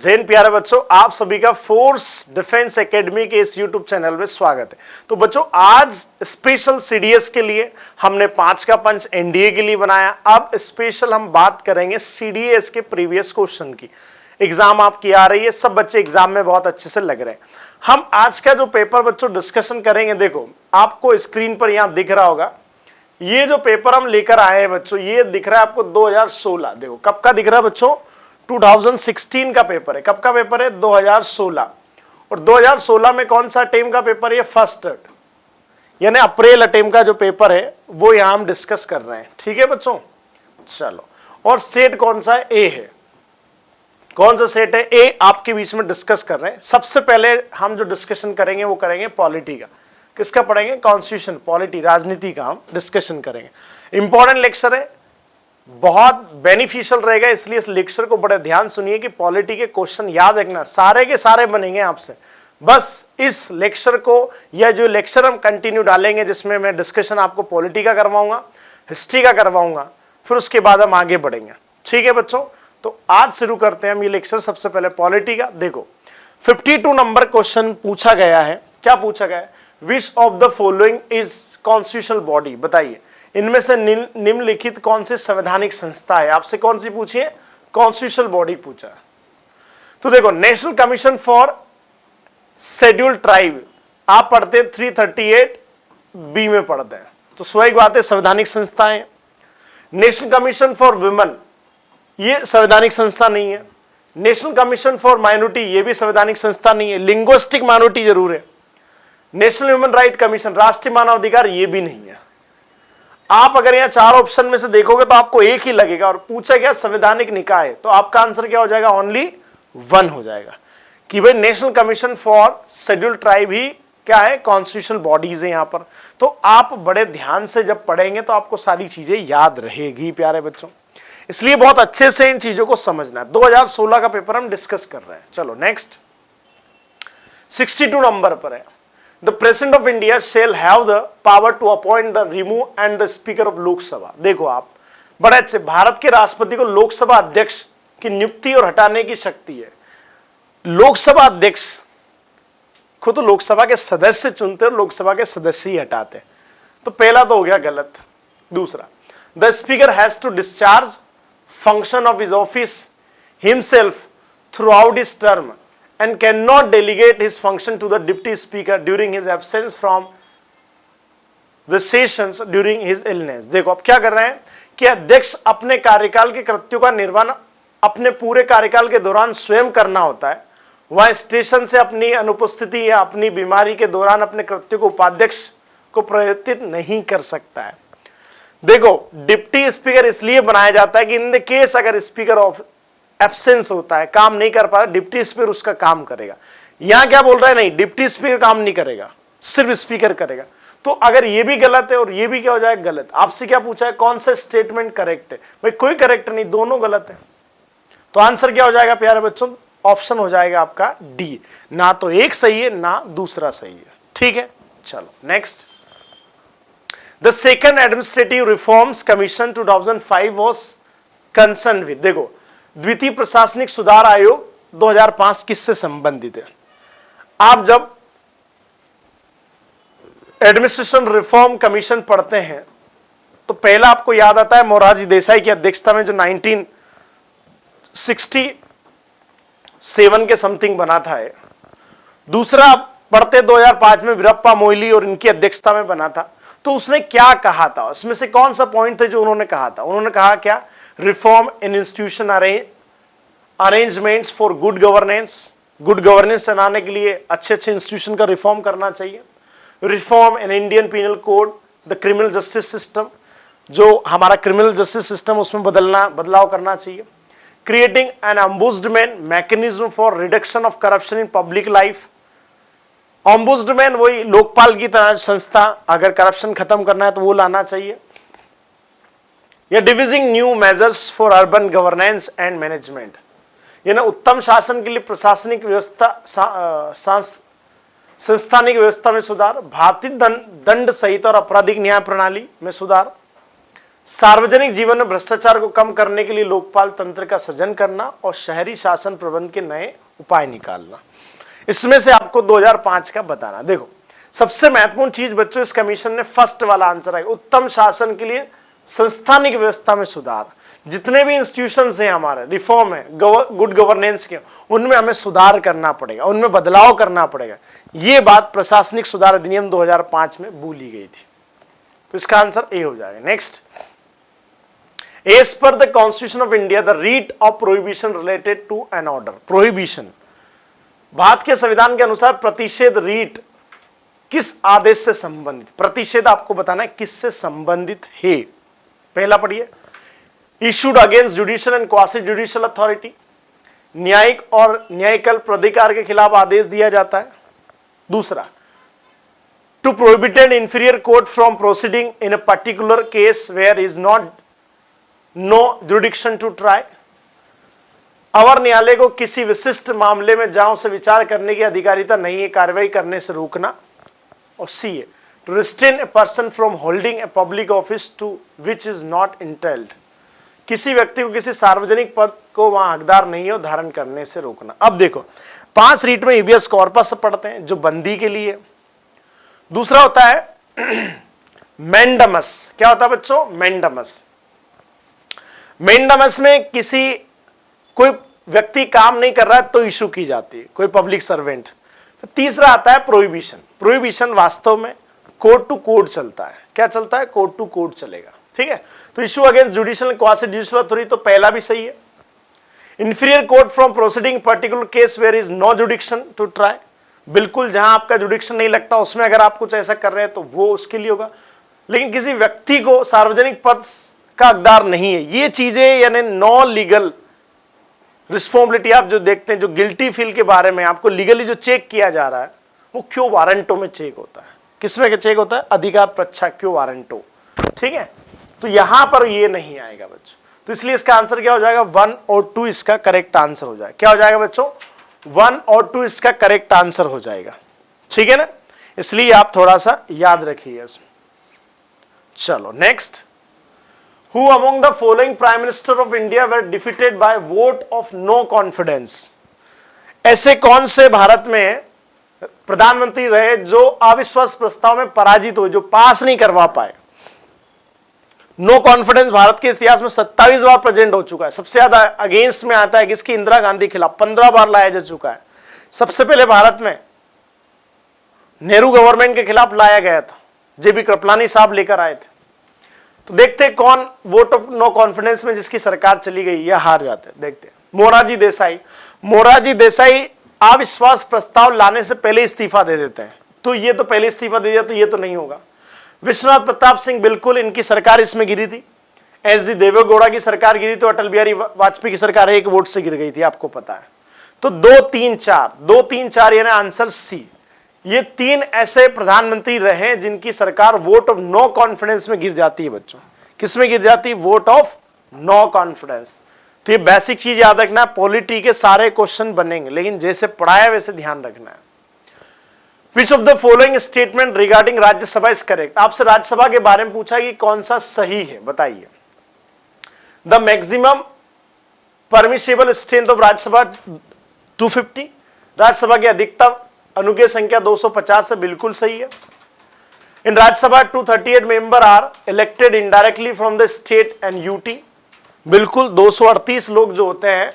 जैन प्यारे बच्चों, आप सभी का फोर्स डिफेंस एकेडमी के इस यूट्यूब चैनल में स्वागत है। तो बच्चों, आज स्पेशल सीडीएस के लिए हमने 5 का पंच एनडीए के लिए बनाया। अब स्पेशल हम बात करेंगे सीडीएस के प्रीवियस क्वेश्चन की। एग्जाम आपकी आ रही है, सब बच्चे एग्जाम में बहुत अच्छे से लग रहे हैं। हम आज का जो पेपर बच्चों डिस्कशन करेंगे, देखो आपको स्क्रीन पर यहां दिख रहा होगा, ये जो पेपर हम लेकर आए हैं बच्चों, ये दिख रहा है आपको 2016। देखो कब का दिख रहा है बच्चों, 2016 का पेपर है। कब का पेपर है, 2016। और 2016 में कौन सा अटेम्प्ट का पेपर है, फर्स्ट यानी अप्रैल अटेम्प्ट का जो पेपर है वो यहां हम डिस्कस कर रहे हैं। ठीक है बच्चों, चलो। और सेट कौन सा है, ए है। कौन सा सेट है, ए आपके बीच में डिस्कस कर रहे हैं। सबसे पहले हम जो डिस्कशन करेंगे वो करेंगे पॉलिटी का। किसका पढ़ेंगे, कॉन्स्टिट्यूशन, पॉलिटी, राजनीति का हम डिस्कशन करेंगे। इंपॉर्टेंट लेक्चर है, बहुत बेनिफिशियल रहेगा, इसलिए इस लेक्चर को बड़े ध्यान सुनिए कि पॉलिटी के क्वेश्चन याद रखना, सारे के सारे बनेंगे आपसे। बस इस लेक्चर को, या जो लेक्चर हम कंटिन्यू डालेंगे जिसमें मैं डिस्कशन आपको पॉलिटी का करवाऊंगा, हिस्ट्री का करवाऊंगा, फिर उसके बाद हम आगे बढ़ेंगे। ठीक है बच्चों, तो आज शुरू करते हैं हम ये लेक्चर। सबसे पहले पॉलिटी का देखो, 52 नंबर क्वेश्चन पूछा गया है। क्या पूछा गया है, विच of the following is constitutional body, बताइए इनमें से निम्नलिखित कौन सी संवैधानिक संस्था है। आपसे कौन सी पूछी है, कॉन्स्टिट्यूशनल बॉडी पूछा। तो देखो, national Commission for Scheduled tribe आप पढ़ते 338 बी में पढ़ते हैं, तो स्वाभाविक बात है संवैधानिक संस्था है। नेशनल कमीशन फॉर वुमेन ये संवैधानिक संस्था नहीं है। नेशनल कमीशन फॉर माइनॉरिटी ये भी संवैधानिक संस्था नहीं है। लिंग्विस्टिक माइनॉरिटी जरूर है। नेशनल ह्यूमन राइट कमीशन, राष्ट्रीय मानवाधिकार, ये भी नहीं है। आप अगर यहां 4 ऑप्शन में से देखोगे तो आपको एक ही लगेगा, और पूछा गया संवैधानिक निकाय, तो आपका आंसर क्या हो जाएगा, ओनली 1 हो जाएगा कि भाई National Commission for Scheduled Tribe ही क्या है, कॉन्स्टिट्यूशनल बॉडीज है यहां पर। तो आप बड़े ध्यान से जब पढ़ेंगे तो आपको सारी चीजें याद रहेगी प्यारे बच्चों, इसलिए बहुत अच्छे से इन चीजों को समझना है। 2016 का पेपर हम डिस्कस कर रहे हैं। चलो नेक्स्ट, 62 नंबर पर है, The President of India shall have the power to appoint the remove and the Speaker of Lok Sabha। देखो आप बड़े अच्छे, भारत के राष्ट्रपति को लोकसभा अध्यक्ष की नियुक्ति और हटाने की शक्ति है। लोकसभा अध्यक्ष खुद तो लोकसभा के सदस्य चुनते और लोकसभा के सदस्य ही हटाते, तो पहला तो हो गया गलत। दूसरा, the speaker has to discharge function of his office himself throughout his term and cannot delegate his function to the deputy speaker during his absence from the sessions during his illness। देखो अब क्या कर रहे हैं कि अध्यक्ष अपने कार्यकाल के कृत्यों का निर्वहन अपने पूरे कार्यकाल के दौरान स्वयं करना होता है। वह स्टेशन से अपनी अनुपस्थिति या अपनी बीमारी के दौरान अपने कृत्यों को उपाध्यक्ष को प्रवर्तित नहीं कर सकता है। देखो, डिप्टी स्पीकर इसलिए बनाया जाता है कि इन द केस अगर स्पीकर ऑफ एब्सेंस होता है, काम नहीं कर पा रहा, डिप्टी स्पीकर उसका काम करेगा। यहां क्या बोल रहा है, नहीं डिप्टी स्पीकर काम नहीं करेगा, सिर्फ स्पीकर करेगा। तो अगर ये भी गलत है और ये भी क्या हो जाएगा, गलत। आपसे क्या पूछा है, कौन सा स्टेटमेंट करेक्ट है, भाई कोई करेक्ट नहीं, दोनों गलत है। तो आंसर क्या हो जाएगा प्यारे बच्चों, ऑप्शन हो जाएगा आपका डी, ना तो एक सही है ना दूसरा सही है। ठीक है, चलो next, the second administrative reforms commission 2005 was concern with. देखो, द्वितीय प्रशासनिक सुधार आयोग 2005 किससे संबंधित है। आप जब एडमिनिस्ट्रेशन रिफॉर्म कमीशन पढ़ते हैं तो पहला आपको याद आता है मोरारजी देसाई की अध्यक्षता में जो 1967 के समथिंग बना था। दूसरा आप पढ़ते 2005 में वीरप्पा मोइली और इनकी अध्यक्षता में बना था। तो उसने क्या कहा था, उसमें से कौन सा पॉइंट था जो उन्होंने कहा था, उन्होंने कहा क्या, reform in institution arrangements for good governance, good governance चलाने के लिए अच्छे अच्छे इंस्टीट्यूशन का रिफॉर्म करना चाहिए। Reform in Indian penal code, the criminal justice system, जो हमारा क्रिमिनल जस्टिस सिस्टम उसमें बदलाव करना चाहिए। Creating an ombudsman mechanism for reduction of corruption in public life. Ombudsman वही लोकपाल की तरह संस्था, अगर करप्शन खत्म करना है तो वो लाना चाहिए। या devising new measures for urban governance and management, यानी उत्तम शासन के लिए प्रशासनिक व्यवस्था, संस्थानिक व्यवस्था में सुधार, भारतीय दंड संहिता और आपराधिक न्याय प्रणाली में सुधार। सार्वजनिक जीवन में भ्रष्टाचार को कम करने के लिए लोकपाल तंत्र का सृजन करना और शहरी शासन प्रबंध के नए उपाय निकालना। इसमें से आपको 2005 का बताना। देखो सबसे महत्वपूर्ण चीज बच्चों, इस कमीशन ने फर्स्ट वाला आंसर है, उत्तम शासन के लिए संस्थानिक व्यवस्था में सुधार। जितने भी इंस्टीट्यूशंस हैं हमारे, रिफॉर्म है, गुड गवर्नेंस के, उनमें हमें सुधार करना पड़ेगा, उनमें बदलाव करना पड़ेगा। ये बात प्रशासनिक सुधार अधिनियम 2005 में भूली गई थी, तो इसका आंसर ए हो जाएगा। Next, as per the constitution of India the writ of prohibition related to an order. Prohibition, Bharat के संविधान के अनुसार प्रतिषेध रीट किस आदेश से संबंधित, प्रतिषेध आपको बताना है किससे संबंधित है। पहला पढ़िए, issued against judicial and quasi judicial authority, न्यायिक और न्यायिकल प्राधिकार के खिलाफ आदेश दिया जाता है। दूसरा, to prohibited inferior court from proceeding in a particular case where is not no jurisdiction to try, अवर न्यायालय को किसी विशिष्ट मामले में जहां से विचार करने की अधिकारिता नहीं है कार्रवाई करने से रोकना। और सी है, to restrain a person from holding a public office to which is not entitled, किसी व्यक्ति को किसी सार्वजनिक पद को वहां हकदार नहीं हो धारण करने से रोकना। अब देखो 5 रीट में ईबीएस कॉर्पस पढ़ते हैं जो बंदी के लिए। दूसरा होता है मैंडमस। क्या होता है बच्चों? मैंडमस। मैंडमस में किसी कोई व्यक्ति काम नहीं कर रहा है तो इशू की जाती है, कोई पब्लिक सर्वेंट। तीसरा आता है प्रोहिबिशन। प्रोहिबिशन वास्तव में कोर्ट टू कोर्ट चलता है। क्या चलता है? कोर्ट टू कोर्ट चलेगा, ठीक है। तो issue against judicial quasi judicial authority, तो पहला भी सही है। Inferior court from proceeding particular case where is no jurisdiction to try, बिल्कुल जहां आपका जुडिक्शन नहीं लगता उसमें अगर आप कुछ ऐसा कर रहे हैं तो वो उसके लिए होगा। लेकिन किसी व्यक्ति को सार्वजनिक पद का हकदार नहीं है, ये चीजें यानी नो लीगल रिस्पॉन्सिबिलिटी। आप जो देखते हैं, जो गिल्टी फील के बारे में आपको लीगली जो चेक किया जा रहा है वो क्यों वारंटो में चेक होता है। किसमें चेक होता है? अधिकार प्रच्छा क्यों वारंटो, ठीक है। तो यहां पर ये नहीं आएगा बच्चों, तो इसलिए इसका आंसर क्या हो जाएगा? 1 और 2 इसका करेक्ट आंसर हो जाएगा। क्या हो जाएगा बच्चों? 1 और 2 इसका करेक्ट आंसर हो जाएगा, ठीक है ना। इसलिए आप थोड़ा सा याद रखिए इसमें। चलो next, Who among the following Prime Minister of India were defeated by vote of no confidence? ऐसे कौन से भारत में प्रधानमंत्री रहे जो अविश्वास प्रस्ताव में पराजित हुए, जो पास नहीं करवा पाए? नो कॉन्फिडेंस भारत के इतिहास में 27 बार प्रेजेंट हो चुका है। सबसे ज्यादा अगेंस्ट में आता है किसकी? इंदिरा गांधी के खिलाफ 15 बार लाया जा चुका है। सबसे पहले भारत में नेहरू गवर्नमेंट के खिलाफ लाया गया था, जेबी कृपलानी साहब लेकर आए थे। तो देखते हैं कौन वोट ऑफ नो कॉन्फिडेंस में जिसकी सरकार चली गई या हार जाते हैं। देखते हैं मोरारजी देसाई। मोरारजी देसाई अविश्वास प्रस्ताव लाने से पहले इस्तीफा दे देते हैं, तो ये तो पहले इस्तीफा दे दिया तो ये तो नहीं होगा। विश्वनाथ प्रताप सिंह, बिल्कुल इनकी सरकार इसमें गिरी थी। एस डी देवेगौड़ा की सरकार गिरी तो अटल बिहारी वाजपेयी की सरकार 1 वोट से गिर गई थी, आपको पता है। तो 2, 3, 4 यानी आंसर सी। ये 3 ऐसे प्रधानमंत्री रहे जिनकी सरकार वोट ऑफ नो कॉन्फिडेंस में गिर जाती है बच्चों। किस में गिर जाती है? Vote of no confidence. तो ये बेसिक चीज याद रखना है। पॉलिटी के सारे क्वेश्चन बनेंगे, लेकिन जैसे पढ़ाया वैसे ध्यान रखना है। विच of the following statement regarding Rajya Sabha is correct? आपसे राज्यसभा के बारे में पूछा कि कौन सा सही है, बताइए। The maximum permissible strength of Rajya Sabha 250, Rajya Sabha की अधिकतम अनुग्रह संख्या 250 से बिल्कुल सही है। In Rajya Sabha 238 member are elected indirectly from the state and UT, बिल्कुल 238 लोग जो होते हैं,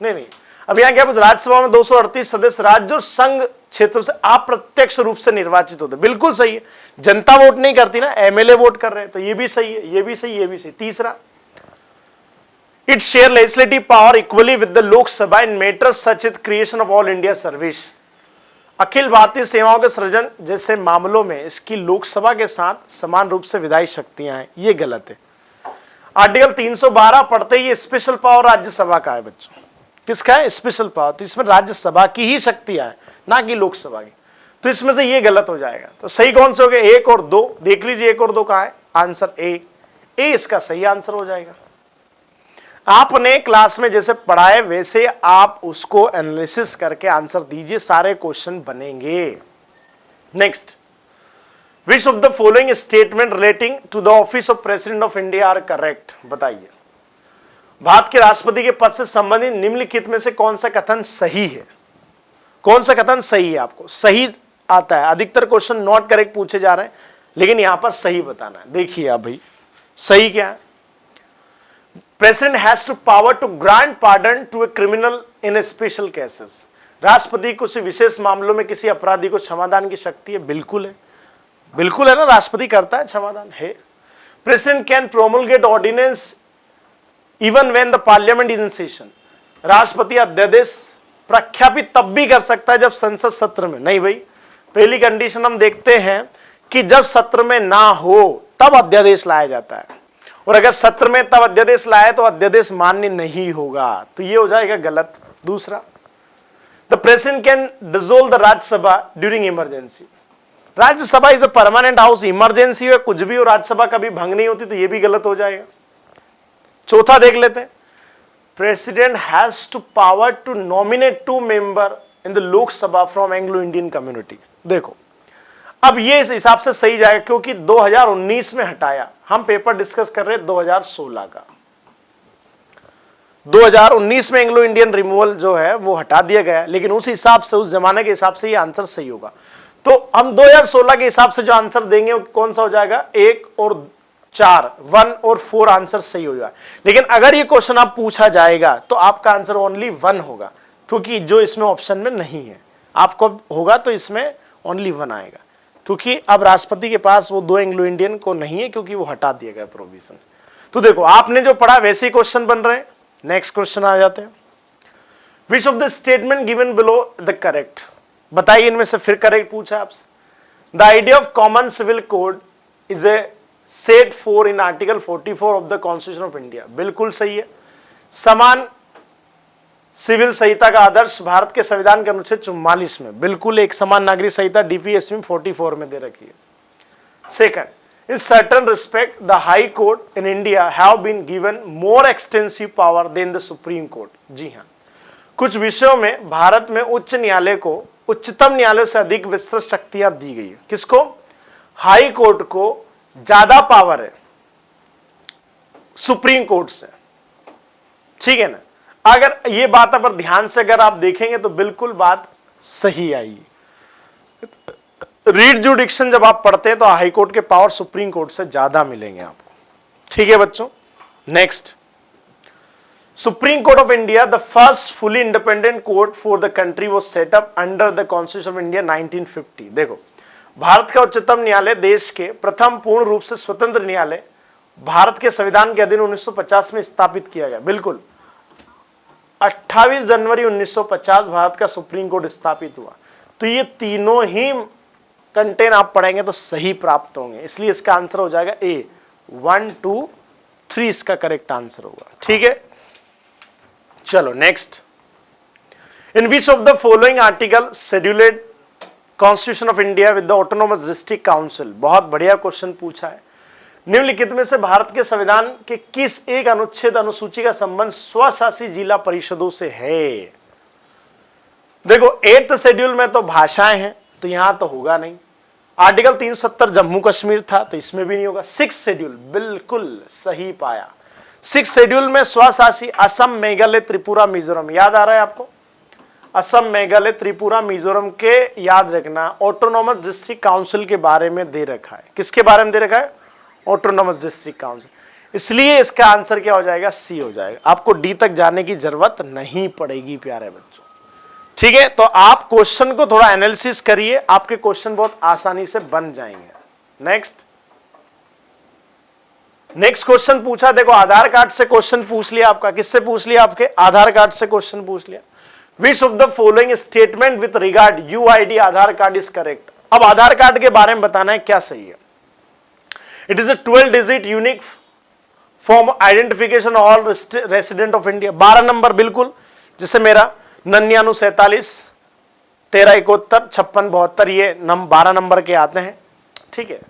नहीं अब यहां क्या, राज्यसभा में 238 सदस्य राज्य और संघ क्षेत्र से अप्रत्यक्ष रूप से निर्वाचित होते, बिल्कुल सही है। जनता वोट नहीं करती ना, एमएलए वोट कर रहे हैं, तो ये भी सही है, ये भी सही, ये भी सही। तीसरा, it share legislative power equally with the Lok Sabha in matters such as creation of all India service, अखिल भारतीय सेवाओं के सृजन जैसे मामलों में इसकी लोकसभा के साथ समान रूप से विधायी शक्तियां हैं, ये गलत है। आर्टिकल 312 पढ़ते ही स्पेशल पावर राज्यसभा का है बच्चों। किसका है? Special power. तो इसमें राज्यसभा की ही शक्तियां हैं, ना कि लोकसभा की। तो इसमें से ये गलत हो जाएगा। तो सही कौन से हो गए? 1 और 2। देख लीजिए 1 और 2 कहा है, आंसर ए इसका सही आंसर हो जाएगा। आपने क्लास में जैसे पढ़ाए वैसे आप उसको एनालिसिस करके आंसर दीजिए, सारे क्वेश्चन बनेंगे। Next, which of the following statement relating to the office of president of India are correct? बताइए, भारत के राष्ट्रपति के पद से संबंधित निम्नलिखित में से कौन सा कथन सही है? कौन सा कथन सही है? आपको सही आता है। अधिकतर क्वेश्चन नॉट करेक्ट पूछे जा रहे हैं, लेकिन यहां पर सही बताना है। देखिए आप भाई, सही क्या है? President has to power to grant pardon to a criminal in special cases. राष्ट्रपति को किसी विशेष मामलों में किसी अपराधी को क्षमादान की शक्ति है। बिल्कुल है, बिल्कुल है ना, राष्ट्रपति करता है क्षमादान है। President can promulgate ordinance even when the parliament is in session. राष्ट्रपति अध्यादेश प्रख्यापित तब भी कर सकता है जब संसद सत्र में नहीं। भाई, पहली कंडीशन हम देखते हैं कि जब सत्र में ना हो तब अध्यादेश लाया जाता है, और अगर सत्र में तब अध्यादेश लाए तो अध्यादेश मान्य नहीं होगा, तो ये हो जाएगा गलत। दूसरा, the president can dissolve the Rajya Sabha during emergency. Rajya Sabha is a permanent house, emergency हो कुछ भी हो, राज्यसभा कभी भंग नहीं होती, तो ये भी गलत हो जाएगा। चौथा देख लेते हैं, president has to power to nominate 2 member in the Lok Sabha from Anglo Indian community. देखो, अब ये इस हिसाब से सही जाएगा क्योंकि 2019 में हटाया, हम पेपर डिस्कस कर रहे हैं 2016 का। 2019 में एंग्लो इंडियन रिमूवल जो है वो हटा दिया गया, लेकिन उस हिसाब से, उस जमाने के हिसाब से ये आंसर सही होगा। तो हम 2016 के हिसाब से जो आंसर देंगे वो कौन सा हो जाएगा? 1 और 4, 1 और 4 आंसर सही हो जाएगा। लेकिन अगर ये क्वेश्चन आप पूछा जाएगा तो आपका आंसर ओनली 1 होगा, क्योंकि जो इसमें ऑप्शन में नहीं है। आपको होगा तो इसमें ओनली 1 आएगा, क्योंकि अब राष्ट्रपति के पास वो 2 एंग्लो इंडियन को नहीं है, क्योंकि वो हटा दिया गया प्रोविजन। तो देखो, आपने जो पढ़ा वैसे ही क्वेश्चन बन रहे हैं। नेक्स्ट क्वेश्चन आ जाते हैं, which of the statement given below the correct? बताइए इनमें से फिर करेक्ट पूछा आपसे। The idea of common civil code is a set for in article 44 of the constitution of India. बिल्कुल सही है। समान सिविल संहिता का आदर्श भारत के संविधान के अनुच्छेद 44 में, बिल्कुल एक समान नागरिक संहिता डीपीएससी में 44 में दे रखी है। Second, in certain respect the high court in India have been given more extensive power than the supreme court. जी हाँ, कुछ विषयों में भारत में उच्च न्यायालय को उच्चतम न्यायालय से अधिक विस्तृत शक्तियां दी गई है। किसको? हाई कोर्ट को ज्यादा पावर है सुप्रीम कोर्ट से। ठीक है ना? अगर ये बात पर ध्यान से अगर आप देखेंगे तो बिल्कुल बात सही आएगी। रीड जुडिक्शन जब आप पढ़ते हैं तो हाई कोर्ट के पावर सुप्रीम कोर्ट से ज्यादा मिलेंगे आपको। ठीक है बच्चों, next, supreme court of India, the first fully independent court for the country was set up under the constitution of India 1950। देखो, भारत का उच्चतम न्यायालय, देश के प्रथम पूर्ण रूप से स्वतंत्र न्यायालय, भारत के संविधान के अधीन 1950 में स्थापित किया गया। बिल्कुल 28 जनवरी 1950 भारत का सुप्रीम कोर्ट स्थापित हुआ। तो ये तीनों ही कंटेंट आप पढ़ेंगे तो सही प्राप्त होंगे, इसलिए इसका आंसर हो जाएगा ए। 1, 2, 3 इसका करेक्ट आंसर होगा। ठीक है, चलो next, in which of the following article scheduled constitution of India with the autonomous district council? बहुत बढ़िया क्वेश्चन पूछा है। निम्नलिखित में से भारत के संविधान के किस एक अनुच्छेद अनुसूची का संबंध स्वशासी जिला परिषदों से है? देखो, 8th शेड्यूल में तो भाषाएं हैं, तो यहां तो होगा नहीं। आर्टिकल 370 जम्मू कश्मीर था, तो इसमें भी नहीं होगा। 6th शेड्यूल बिल्कुल सही पाया। 6th शेड्यूल में स्वशासी असम, मेघालय, त्रिपुरा, मिजोरम, याद आ रहा है आपको? असम, मेघालय, त्रिपुरा, मिजोरम के याद रखना ऑटोनोमस डिस्ट्रिक्ट काउंसिल के बारे में दे रखा है। किसके बारे में दे रखा है? Autonomous district council. इसलिए इसका आंसर क्या हो जाएगा? सी हो जाएगा। आपको डी तक जाने की जरूरत नहीं पड़ेगी प्यारे बच्चों। ठीक है, तो आप क्वेश्चन को थोड़ा एनालिसिस करिए, आपके क्वेश्चन बहुत आसानी से बन जाएंगे। नेक्स्ट क्वेश्चन पूछा, देखो आधार कार्ड से क्वेश्चन पूछ लिया आपका। किससे पूछ लिया? आपके आधार कार्ड से क्वेश्चन पूछ लिया। विच of the following statement with regard UID Aadhaar card is correct? अब आधार कार्ड के बारे में बताना है क्या सही है। It is a 12 digit unique form identification all resident of India. 12 number, बिल्कुल, जैसे मेरा 9947 1371 5672, ये 12 नंबर के आते हैं। ठीक है,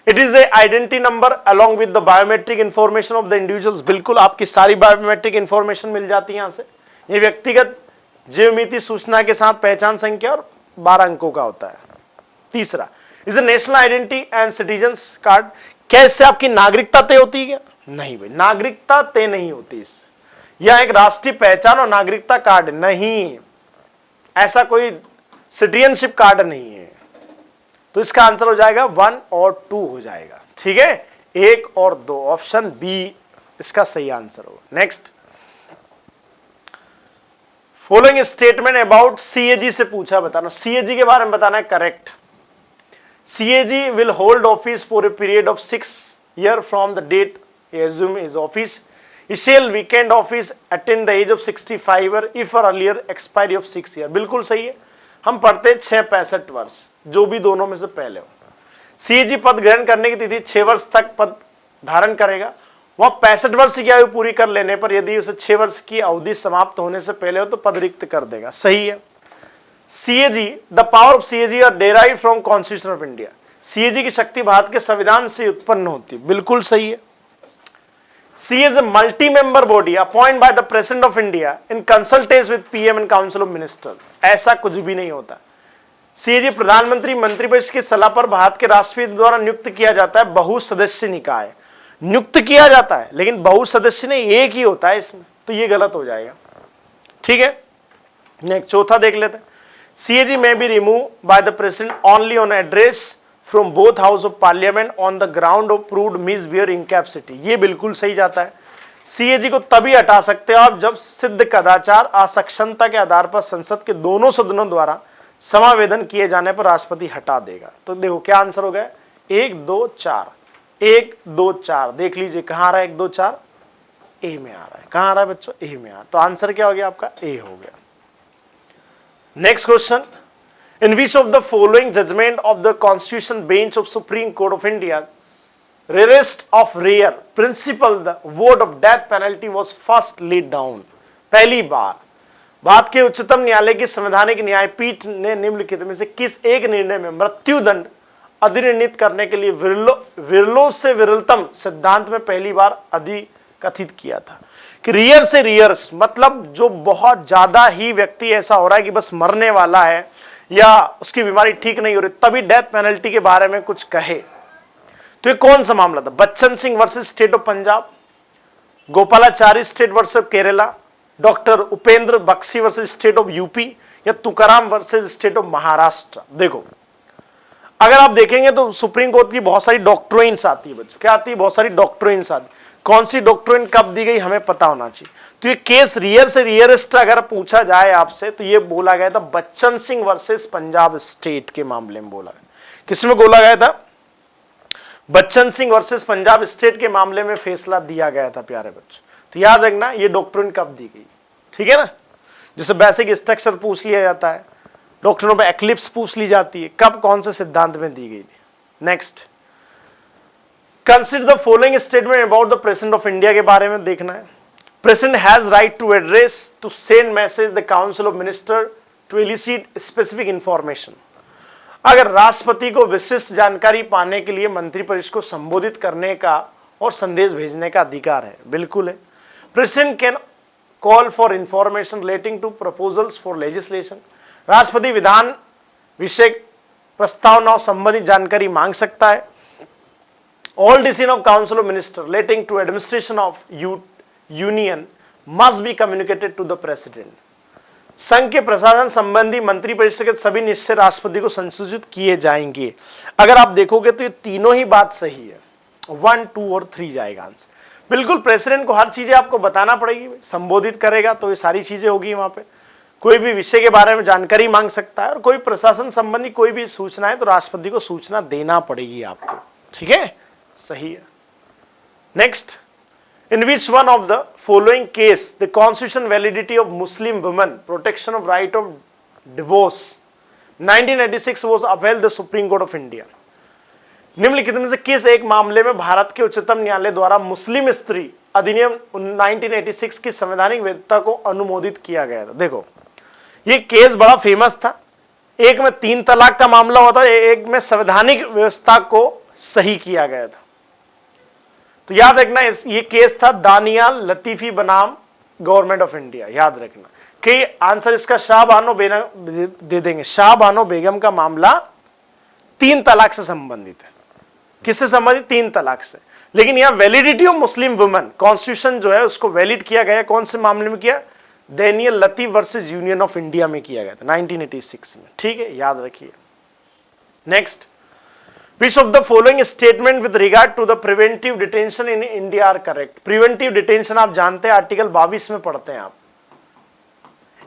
it is a identity number along with the biometric information of the individuals. बिल्कुल, आपकी सारी बायोमेट्रिक इंफॉर्मेशन मिल जाती है यहां से। ये व्यक्तिगत जीवमिति सूचना के साथ पहचान संख्या और 12 अंकों का होता है। तीसरा, is a national identity and citizens card, क्या इससे आपकी नागरिकता तय होती है क्या? नहीं भाई, नागरिकता तय नहीं होती इससे। यह एक राष्ट्रीय पहचान और नागरिकता कार्ड नहीं, ऐसा कोई सिटीजनशिप कार्ड नहीं है। तो इसका आंसर हो जाएगा 1 और 2 हो जाएगा। ठीक है, 1 और 2, ऑप्शन बी इसका सही आंसर होगा। Next, following statement about CAG से पूछा, बताना सीएजी के बारे में बताना है correct. CAG will hold office for a period of 6 years from the date he assume his office. He shall vacant office attain the age of 65 or if or earlier expiry of 6 years. बिल्कुल सही है, हम पढ़ते हैं 6-65 वर्ष, जो भी दोनों में से पहले हो। सीएजी पद ग्रहण करने की तिथि 6 वर्ष तक पद धारण करेगा। वह 65 वर्ष की आयु पूरी कर लेने पर यदि उसे 6 वर्ष की अवधि समाप्त होने से पहले हो तो पद रिक्त कर देगा। सही है। CAG, the power of CAG are derived from constitution of India. CAG की शक्ति भारत के संविधान से उत्पन्न होती है। बिल्कुल सही है। C is a multi-member body appointed by the President of India in consultation with PM and Council of Ministers. ऐसा कुछ भी नहीं होता। CAG प्रधानमंत्री मंत्रिपरिषद की सलाह पर भारत के राष्ट्रपति द्वारा नियुक्त किया जाता है, बहुसदस्य निकाय नियुक्त किया जाता है, लेकिन बहुसदस्य ने एक ही होता है इसमें, तो ये गलत हो जाएगा। ठीक है, नेक्स्ट चौथा देख लेते हैं। CAG may be removed by the President only on address from both house of parliament on the ground of proved misbehaviour incapacity. ये बिल्कुल सही जाता है। सीएजी को तभी हटा सकते हो आप जब सिद्ध कदाचार असक्षमता के आधार पर संसद के दोनों सदनों द्वारा समावेदन किए जाने पर राष्ट्रपति हटा देगा। तो देखो क्या आंसर हो गया, 1 2 4 1 2 4। देख लीजिए कहां आ रहा है 1 2 4, ए में आ रहा है। कहां आ रहा है बच्चों, ए में आ रहा है। तो आंसर क्या हो गया आपका, ए हो गया। Next question, in which of the following judgment of the Constitution Bench of Supreme Court of India, rarest of rare principle, the vote of death penalty was first laid down? पहली बार भारत के उच्चतम न्यायालय की संवैधानिक न्यायपीठ ने निम्नलिखित में से किस एक निर्णय में मृत्युदंड अधिनिर्णित करने के लिए विरलों से विरलतम सिद्धांत में पहली बार अधिकथित किया था? कि रियर से रियर्स मतलब जो बहुत ज्यादा ही व्यक्ति ऐसा हो रहा है कि बस मरने वाला है या उसकी बीमारी ठीक नहीं हो रही, तभी डेथ पेनल्टी के बारे में कुछ कहे। तो ये कौन सा मामला था? Bachan Singh versus state of Punjab, Gopalachari state versus Kerala, doctor Upendra Baxi versus state of UP, या Tukaram versus state of Maharashtra. देखो अगर आप देखेंगे तो सुप्रीम कोर्ट की बहुत सारी डॉक्ट्रिन्स आती है बच्चों। क्या आती है? बहुत सारी डॉक्ट्रिन्स आती है। कौन सी डॉक्ट्रिन कब दी गई हमें पता होना चाहिए। तो ये केस रियर से रियरेस्ट अगर पूछा जाए आपसे तो ये बोला गया था बच्चन सिंह वर्सेस पंजाब स्टेट के मामले में बोला गया। किसमें बोला गया था? बच्चन सिंह वर्सेस पंजाब स्टेट के मामले में फैसला दिया गया था प्यारे बच्चों। तो याद रखना ये डॉक्ट्रिन कब दी गई, ठीक है ना। जैसे बेसिक स्ट्रक्चर पूछ लिया जाता है, डॉक्ट्रिन ऑफ एक्लिप्स पूछ ली जाती है, कब कौन से सिद्धांत में दी गई थी। Next, consider the following statement about the president of India के बारे में देखना है। President has right to address, to send message the Council of Minister to elicit specific information. अगर राष्ट्रपति को विशिष्ट जानकारी पाने के लिए मंत्रिपरिषद को संबोधित करने का और संदेश भेजने का अधिकार है, बिल्कुल है। President can call for information relating to proposals for legislation. राष्ट्रपति विधान विषय प्रस्तावनाओं संबंधित जानकारी मांग सकता है। All decision of Council of Minister relating to administration of union must be communicated to the president. संघ के प्रशासन संबंधी मंत्रिपरिषद के सभी निश्चय राष्ट्रपति को संसूचित किए जाएंगे। अगर आप देखोगे तो ये तीनों ही बात सही है, 1 2 और 3 जाएगा आंसर। बिल्कुल प्रेसिडेंट को हर चीजें आपको बताना पड़ेगी, संबोधित करेगा तो ये सारी चीजें होगी वहां पे। कोई भी विषय के बारे में जानकारी मांग सकता है और कोई प्रशासन संबंधी कोई भी सूचना है तो राष्ट्रपति को सूचना देना पड़ेगी आपको, ठीक है, सही है। Next, in which one of the following case the constitution validity of Muslim women protection of right of divorce 1986 was upheld the Supreme Court of India? निम्नलिखित में से किस एक मामले में भारत के उच्चतम न्यायालय द्वारा मुस्लिम स्त्री अधिनियम 1986 की संवैधानिक वैधता को अनुमोदित किया गया था? देखो ये केस बड़ा फेमस था। एक में 3 तलाक का मामला होता है, एक में संवैधानिक व्यवस्था को सही किया गया था। तो याद रखना ये केस था दानियाल लतीफी बनाम गवर्नमेंट ऑफ इंडिया। याद रखना कि आंसर इसका शाह बानो बेगम दे देंगे। शाह बानो बेगम का मामला 3 तलाक से संबंधित है। किससे संबंधित? 3 तलाक से। लेकिन यहां validity of Muslim women, constitution जो है उसको वैलिड किया गया कौन से मामले में किया? Daniel Latif versus union of India में किया गया था 1986 में। ठीक है, याद रखिए। Next, which of the following statement with regard to the preventive detention in India are correct? preventive detention आप जानते हैं आर्टिकल 22 में पढ़ते हैं आप।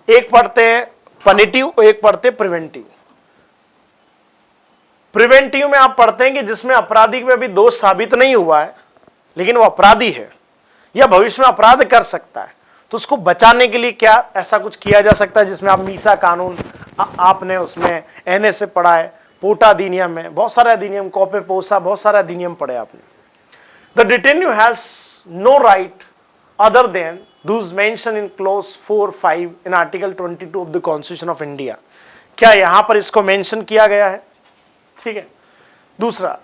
एक पढ़ते हैं पनिटिव और एक पढ़ते हैं प्रिवेंटिव। प्रिवेंटिव में आप पढ़ते हैं कि जिसमें अपराधी में अभी दोष साबित नहीं हुआ है लेकिन वो अपराधी है या भविष्य में अपराध कर सकता है, तो उसको बचाने के लिए क्या ऐसा कुछ किया जा सकता है जिसमें आप मीसा कानून आपने उसमें एनए से पढ़ा है, पोटा अधिनियम में, बहुत सारे अधिनियम, कॉपे पोसा, बहुत सारे अधिनियम पढ़े आपने। The detenu has no right other than those mention in clause 4-5 in article 22 of the constitution of India. क्या यहां पर इसको मेंशन किया गया है? ठीक है। दूसरा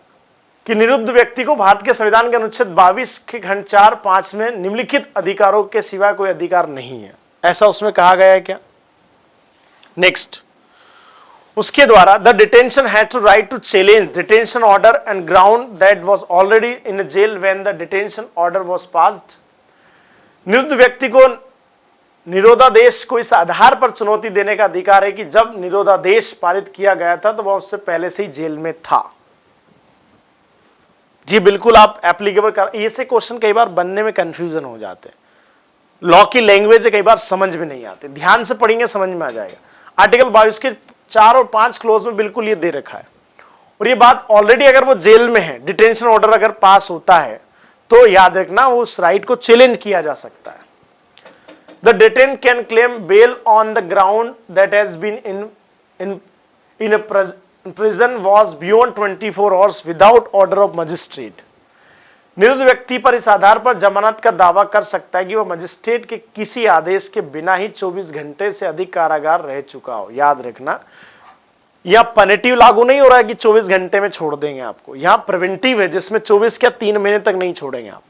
कि निरुद्ध व्यक्ति को भारत के संविधान के अनुच्छेद 22 के खंड 4-5 में निम्नलिखित अधिकारों के सिवा कोई अधिकार नहीं है, ऐसा उसमें कहा गया है क्या? नेक्स्ट, उसके द्वारा the detention had to right to challenge detention order and ground that was already in jail when the detention order was passed. निरुद्ध व्यक्ति को निरोधादेश को इस आधार पर चुनौती देने का अधिकार है कि जब निरोधादेश पारित किया गया था तो वह उससे पहले से ही जेल में था। जी बिल्कुल, आप एप्लीकेबल कर, ऐसे क्वेश्चन कई बार बनने में कंफ्यूजन हो जाते हैं। लॉ की लैंग्वेज कई बार समझ में नहीं आती, ध्यान से पढ़ेंगे समझ में आ जाएगा। आर्टिकल 22 के 4 और 5 क्लोज में बिल्कुल ये दे रखा है। और ये बात ऑलरेडी अगर वो जेल में है, डिटेंशन ऑर्डर अगर पास होता है तो याद रखना वो उस राइट को चैलेंज किया जा सकता है। The detain can claim bail on the ground that has been in prison was beyond 24 hours without order of magistrate. निरुद्ध व्यक्ति पर इस आधार पर जमानत का दावा कर सकता है कि वह मजिस्ट्रेट के किसी आदेश के बिना ही 24 घंटे से अधिक कारागार रह चुका हो। याद रखना, यह पनिटिव लागू नहीं हो रहा है कि 24 घंटे में छोड़ देंगे आपको, यहां प्रिवेंटिव है जिसमें 24 क्या 3 महीने तक नहीं छोड़ेंगे आप।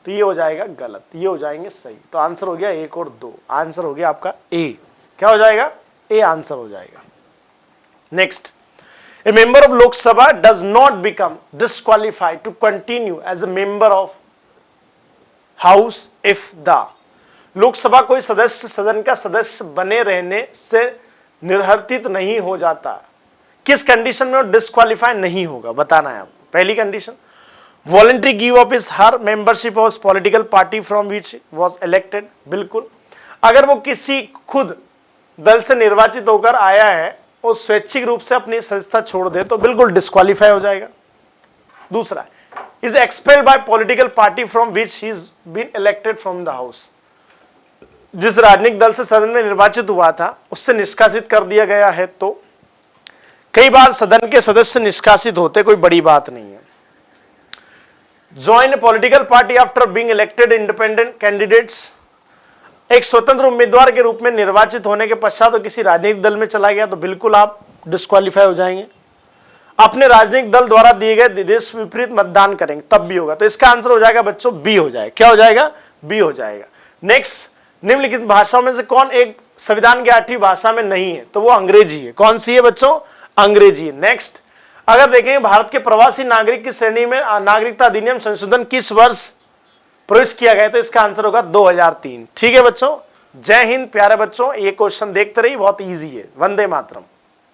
तो ये हो जाएगा गलत, ये हो जाएंगे सही। तो आंसर हो गया 1 और 2, आंसर हो गया आपका ए। क्या हो जाएगा? ए आंसर हो जाएगा। Next, a member of Lok Sabha does not become disqualified to continue as a member of House if the लोक सभा कोई सदस्य सदन का सदस्य बने रहने से निर्हर्तित नहीं हो जाता। किस कंडीशन में वो डिस्क्वालीफाई नहीं होगा बताना है आपको। पहली condition, voluntary give up is her membership of political party from which was elected. बिल्कुल, अगर वो किसी खुद दल से निर्वाचित होकर आया है और स्वैच्छिक रूप से अपनी सदस्यता छोड़ दे तो बिल्कुल डिस्क्वालीफाई हो जाएगा। दूसरा, is expelled by political party from which he is been elected from the house. जिस राजनीतिक दल से सदन में निर्वाचित हुआ था उससे निष्कासित कर दिया गया है। तो कई बार सदन के सदस्य निष्कासित होते, कोई बड़ी बात नहीं है। Join political party after being elected independent candidates, एक स्वतंत्र उम्मीदवार के रूप में निर्वाचित होने के पश्चात तो किसी राजनीतिक दल में चला गया तो बिल्कुल आप डिस्क्वालीफाई हो जाएंगे। अपने राजनीतिक दल द्वारा दिए गए निर्देश विपरीत मतदान करेंगे तब भी होगा। तो इसका आंसर हो जाएगा बच्चों बी हो जाएगा। क्या हो जाएगा? बी हो जाएगा। नेक्स्ट, निम्नलिखित भाषाओं में से कौन एक संविधान की 8वीं भाषा में नहीं है? तो वो अंग्रेजी है। कौन सी है बच्चों? अंग्रेजी है। नेक्स्ट, अगर देखेंगे भारत के प्रवासी नागरिक की श्रेणी में नागरिकता अधिनियम संशोधन किस वर्ष प्रवेश किया गया? तो इसका आंसर होगा 2003। ठीक है बच्चों, जय हिंद प्यारे बच्चों। ये क्वेश्चन देखते रहिए, बहुत इजी है। वंदे मातरम।